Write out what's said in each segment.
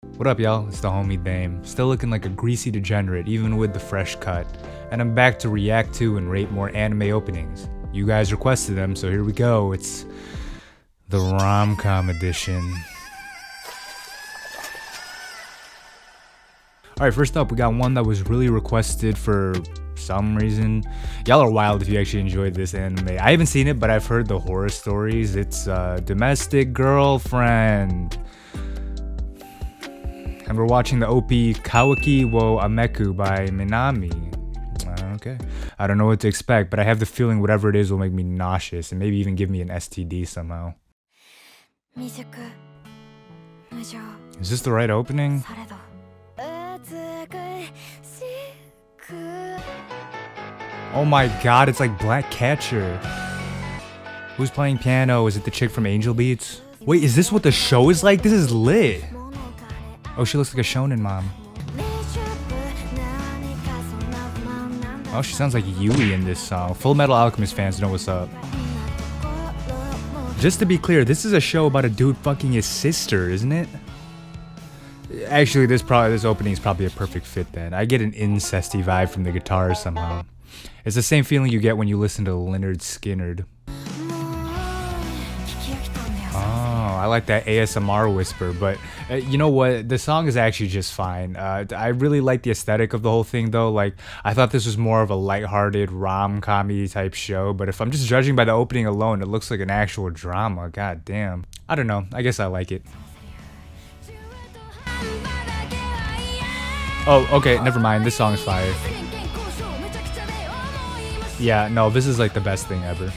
What up, y'all? It's the homie Dame, still looking like a greasy degenerate even with the fresh cut, and I'm back to react to and rate more anime openings. You guys requested them, so here we go. It's the Rom-Com edition. Alright, first up, we got one that was really requested for some reason. Y'all are wild if you actually enjoyed this anime. I haven't seen it, but I've heard the horror stories. It's Domestic Girlfriend. And we're watching the OP Kawaki wo Ameku by Minami. Okay. I don't know what to expect, but I have the feeling whatever it is will make me nauseous and maybe even give me an STD somehow. Is this the right opening? Oh my god, it's like Black Catcher. Who's playing piano? Is it the chick from Angel Beats? Wait, is this what the show is like? This is lit. Oh, she looks like a shonen mom. Oh, she sounds like Yui in this song. Full Metal Alchemist fans know what's up. Just to be clear, this is a show about a dude fucking his sister, isn't it? Actually, this opening is probably a perfect fit then. I get an incesty vibe from the guitar somehow. It's the same feeling you get when you listen to Lynyrd Skynyrd. Oh, I like that ASMR whisper, but you know what? The song is actually just fine. I really like the aesthetic of the whole thing though. Like, I thought this was more of a lighthearted rom-com-y type show, but if I'm just judging by the opening alone, it looks like an actual drama. God damn. I don't know. I guess I like it. Oh, okay, never mind. This song is fire. Yeah, no, this is like the best thing ever.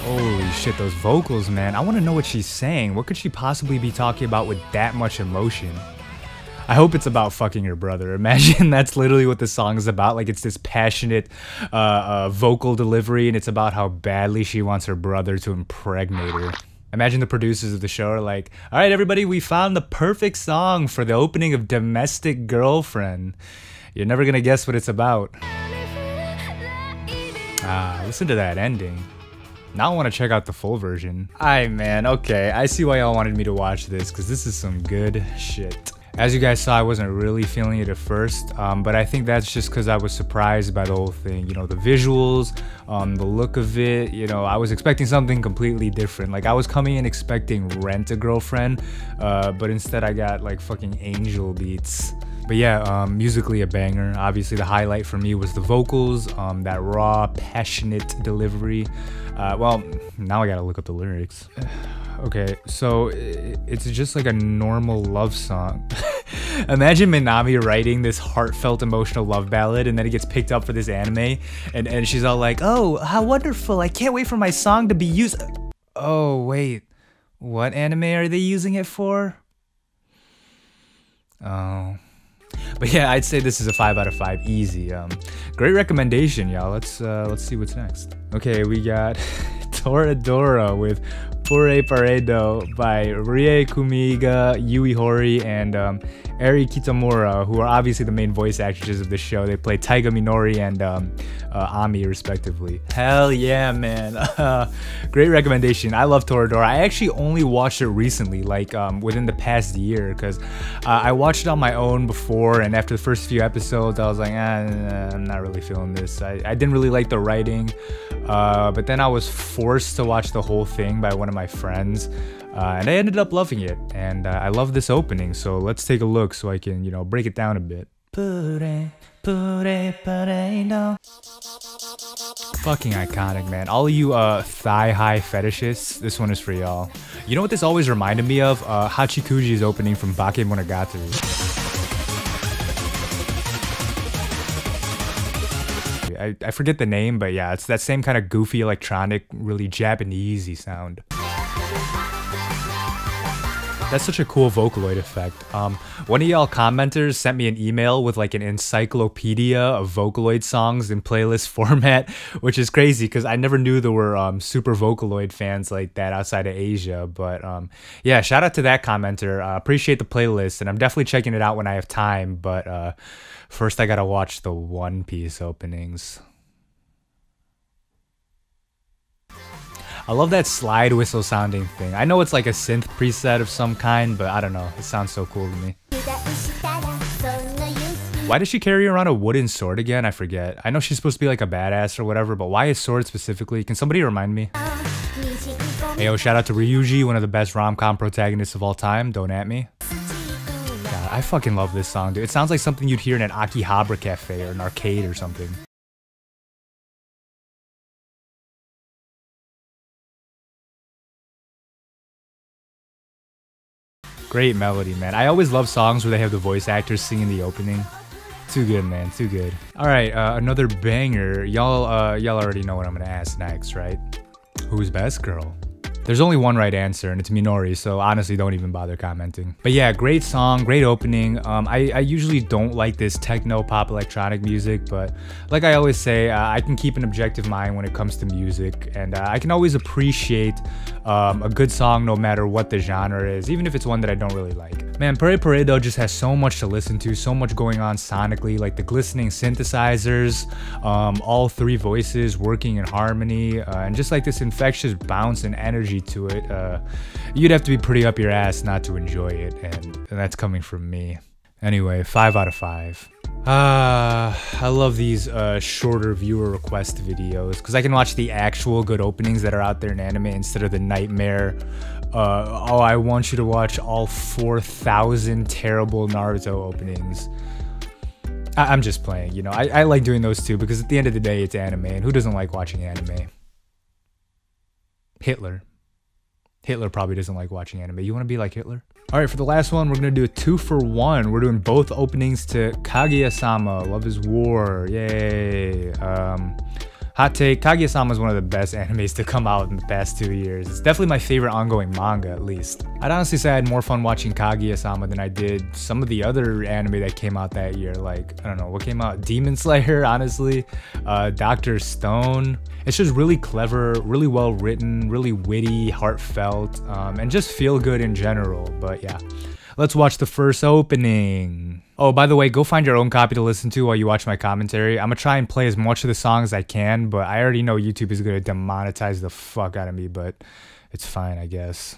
Holy shit, those vocals, man. I want to know what she's saying. What could she possibly be talking about with that much emotion? I hope it's about fucking her brother. Imagine that's literally what the song is about. Like, it's this passionate vocal delivery, and it's about how badly she wants her brother to impregnate her. Imagine the producers of the show are like, all right, everybody, we found the perfect song for the opening of Domestic Girlfriend. You're never gonna guess what it's about. Ah, listen to that ending. Now I want to check out the full version. Aight, man, okay, I see why y'all wanted me to watch this, because this is some good shit. As you guys saw, I wasn't really feeling it at first, but I think that's just because I was surprised by the whole thing. You know, the visuals, the look of it, you know, I was expecting something completely different. Like, I was coming in expecting Rent-A-Girlfriend, but instead I got, like, fucking Angel Beats. But yeah, musically a banger. Obviously the highlight for me was the vocals, that raw, passionate delivery. Well, now I gotta look up the lyrics. Okay, so it's just like a normal love song. Imagine Minami writing this heartfelt emotional love ballad and then it gets picked up for this anime and she's all like, oh, how wonderful, I can't wait for my song to be used. Oh, wait, what anime are they using it for? Oh. But yeah, I'd say this is a 5 out of 5, easy. Great recommendation, y'all. Let's see what's next. Okay, we got Toradora with PARE-DO by Rie Kumiga, Yui Hori, and Eri Kitamura, who are obviously the main voice actresses of the show. They play Taiga Minori and Ami, respectively. Hell yeah, man. Great recommendation. I love Toradora. I actually only watched it recently, like within the past year, because I watched it on my own before, and after the first few episodes, I was like, I'm not really feeling this. I didn't really like the writing, but then I was forced to watch the whole thing by one of my friends, and I ended up loving it, and I love this opening, so let's take a look so I can, you know, break it down a bit. Fucking iconic, man. All of you thigh-high fetishists, this one is for y'all. You know what this always reminded me of? Hachikuji's opening from Bakemonogatari. I forget the name, but yeah, it's that same kind of goofy, electronic, really Japanese-y sound. That's such a cool Vocaloid effect. One of y'all commenters sent me an email with like an encyclopedia of Vocaloid songs in playlist format, which is crazy because I never knew there were super Vocaloid fans like that outside of Asia. But yeah, shout out to that commenter. Appreciate the playlist, and I'm definitely checking it out when I have time. But first I gotta watch the One Piece openings. I love that slide whistle sounding thing. I know it's like a synth preset of some kind, but I don't know. It sounds so cool to me. Why does she carry around a wooden sword again? I forget. I know she's supposed to be like a badass or whatever, but why a sword specifically? Can somebody remind me? Hey, yo, shout out to Ryuji, one of the best rom-com protagonists of all time. Don't at me. God, I fucking love this song, dude. It sounds like something you'd hear in an Akihabara cafe or an arcade or something. Great melody, man. I always love songs where they have the voice actors singing the opening. Too good, man. Too good. All right, another banger. Y'all already know what I'm gonna ask next, right? Who's best girl? There's only one right answer, and it's Minori, so honestly, don't even bother commenting. But yeah, great song, great opening. I usually don't like this techno pop electronic music, but like I always say, I can keep an objective mind when it comes to music, and I can always appreciate a good song no matter what the genre is, even if it's one that I don't really like. Man, PARE-DO just has so much to listen to, so much going on sonically, like the glistening synthesizers, all three voices working in harmony, and just like this infectious bounce and energy to it. You'd have to be pretty up your ass not to enjoy it, and that's coming from me. Anyway, 5 out of 5. I love these shorter viewer request videos because I can watch the actual good openings that are out there in anime instead of the nightmare. Oh, I want you to watch all 4,000 terrible Naruto openings. I'm just playing, you know. I like doing those too because at the end of the day, it's anime, and who doesn't like watching anime? Hitler. Hitler probably doesn't like watching anime. You want to be like Hitler? All right, for the last one, we're going to do a 2-for-1. We're doing both openings to Kaguya-Sama Love is War. Yay. Hot take, Kaguya-Sama is one of the best animes to come out in the past 2 years. It's definitely my favorite ongoing manga, at least. I'd honestly say I had more fun watching Kaguya-Sama than I did some of the other anime that came out that year. Like, I don't know, what came out? Demon Slayer, honestly. Dr. Stone. It's just really clever, really well written, really witty, heartfelt, and just feel good in general. But yeah, let's watch the first opening. Oh, by the way, go find your own copy to listen to while you watch my commentary. I'm gonna try and play as much of the song as I can, but I already know YouTube is gonna demonetize the fuck out of me, but it's fine, I guess.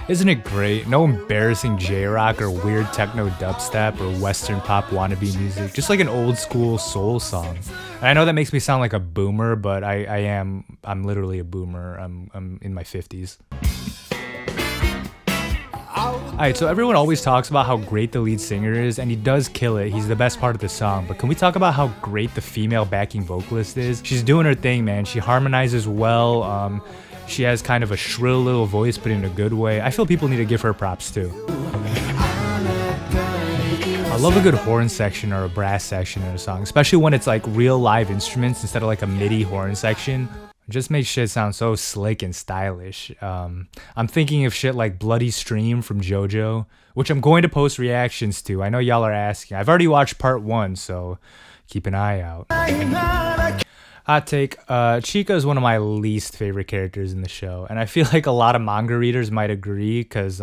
Isn't it great? No embarrassing J-rock or weird techno dubstep or western pop wannabe music. Just like an old school soul song. And I know that makes me sound like a boomer, but I'm literally a boomer. I'm in my 50s. Alright, so everyone always talks about how great the lead singer is, and he does kill it. He's the best part of the song, but can we talk about how great the female backing vocalist is? She's doing her thing, man. She harmonizes well. She has kind of a shrill little voice, but in a good way. I feel people need to give her props too. I love a good horn section or a brass section in a song, especially when it's like real live instruments instead of like a MIDI horn section. It just makes shit sound so slick and stylish. I'm thinking of shit like Bloody Stream from JoJo, which I'm going to post reactions to. I know y'all are asking. I've already watched part 1, so keep an eye out. Hot take, Chika is one of my least favorite characters in the show, and I feel like a lot of manga readers might agree, because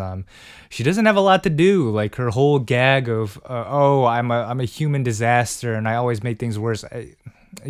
she doesn't have a lot to do. Like, her whole gag of, oh, I'm a human disaster, and I always make things worse, it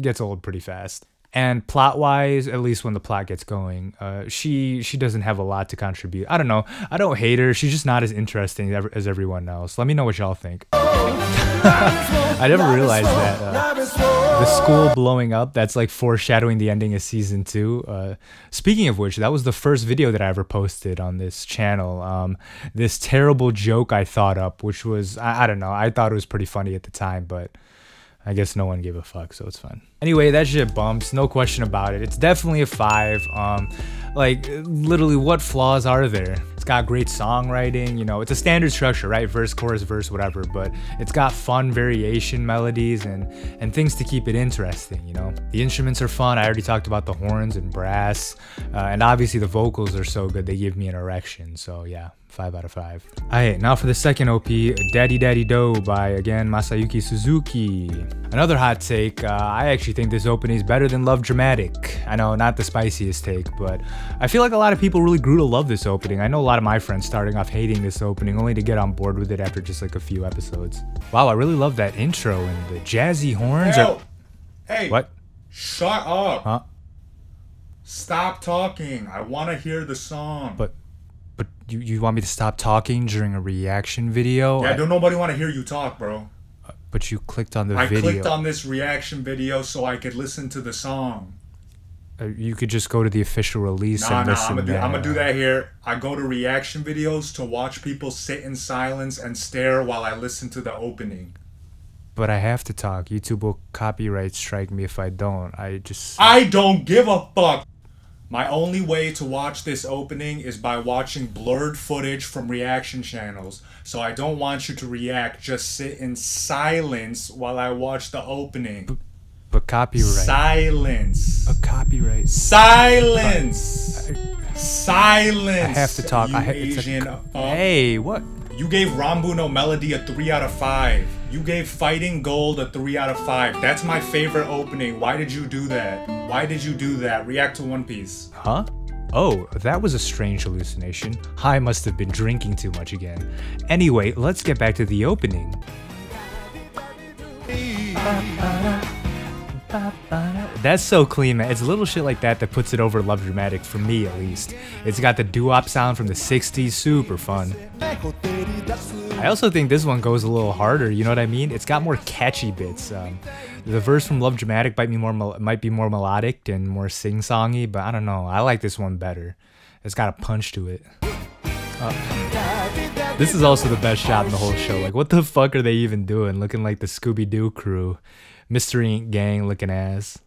gets old pretty fast. And plot-wise, at least when the plot gets going, she doesn't have a lot to contribute. I don't know. I don't hate her. She's just not as interesting as everyone else. Let me know what y'all think. I never realized that the school blowing up, that's like foreshadowing the ending of season 2. Speaking of which, that was the first video that I ever posted on this channel. This terrible joke I thought up, which was, I don't know, I thought it was pretty funny at the time, but I guess no one gave a fuck, so it's fine. Anyway, that shit bumps, no question about it. It's definitely a 5. Like, literally, what flaws are there? It's got great songwriting, you know, it's a standard structure, right? Verse, chorus, verse, whatever, but it's got fun variation melodies and things to keep it interesting, you know? The instruments are fun. I already talked about the horns and brass, and obviously the vocals are so good, they give me an erection, so yeah. 5 out of 5. Alright, now for the second OP, Daddy Daddy Do by, again, Masayuki Suzuki. Another hot take, I actually think this opening is better than Love Dramatic. I know, not the spiciest take, but I feel like a lot of people really grew to love this opening. I know a lot of my friends starting off hating this opening, only to get on board with it after just like a few episodes. Wow, I really love that intro and the jazzy horns. Hey! What? Shut up! Huh? Stop talking. I want to hear the song. But you want me to stop talking during a reaction video? Yeah, don't nobody want to hear you talk, bro. But you clicked on the I video. clicked on this reaction video so I could listen to the song. You could just go to the official release and listen. I'm gonna do that here. I go to reaction videos to watch people sit in silence and stare while I listen to the opening. But I have to talk. YouTube will copyright strike me if I don't. I don't give a fuck. My only way to watch this opening is by watching blurred footage from reaction channels. So I don't want you to react. Just sit in silence while I watch the opening. But copyright. Silence. A copyright. Silence. Silence. I have to talk. Hey, what? You gave Rambu no Melody a 3 out of 5. You gave Fighting Gold a 3 out of 5. That's my favorite opening. Why did you do that? Why did you do that? React to One Piece. Huh? Oh, that was a strange hallucination. I must have been drinking too much again. Anyway, let's get back to the opening. That's so clean, man. It's little shit like that that puts it over Love Dramatic, for me at least. It's got the doo-wop sound from the 60s, super fun. I also think this one goes a little harder, you know what I mean? It's got more catchy bits. The verse from Love Dramatic might be more melodic and more sing-songy, but I don't know. I like this one better. It's got a punch to it. This is also the best shot in the whole show. Like, what the fuck are they even doing? Looking like the Scooby-Doo crew. Mystery Inc. gang looking ass.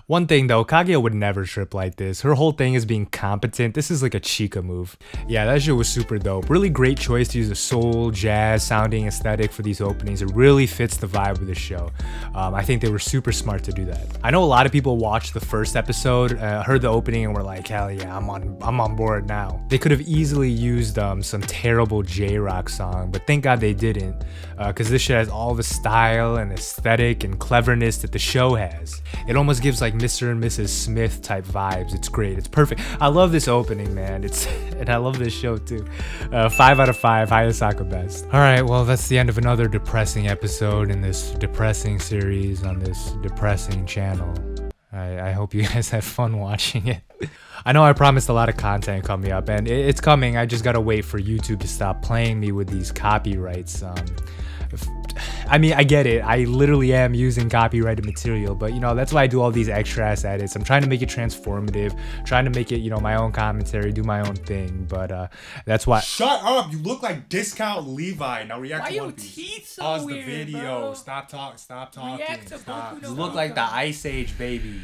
One thing though, Kaguya would never trip like this. Her whole thing is being competent. This is like a Chica move. Yeah, that shit was super dope. Really great choice to use a soul, jazz sounding aesthetic for these openings. It really fits the vibe of the show. I think they were super smart to do that. I know a lot of people watched the first episode, heard the opening and were like, hell yeah, I'm on board now. They could have easily used some terrible J-Rock song, but thank God they didn't, because this shit has all the style and aesthetic and cleverness that the show has. It almost gives like Mr. and Mrs. Smith type vibes. It's great. It's perfect. I love this opening, man. And I love this show too. 5 out of 5. Hayasaka best. All right, well, that's the end of another depressing episode in this depressing series on this depressing channel. I hope you guys had fun watching it. I know I promised a lot of content coming up, and it's coming. I just gotta wait for YouTube to stop playing me with these copyrights. I mean, I get it. I literally am using copyrighted material, but you know, that's why I do all these extra ass edits. I'm trying to make it transformative, trying to make it, you know, my own commentary, do my own thing, but that's why. Shut up! You look like Discount Levi. Now react to One Piece. Why your teeth so Pause weird, the video. bro? Stop talking. React to Stop. Boku no You look like the Ice Age baby.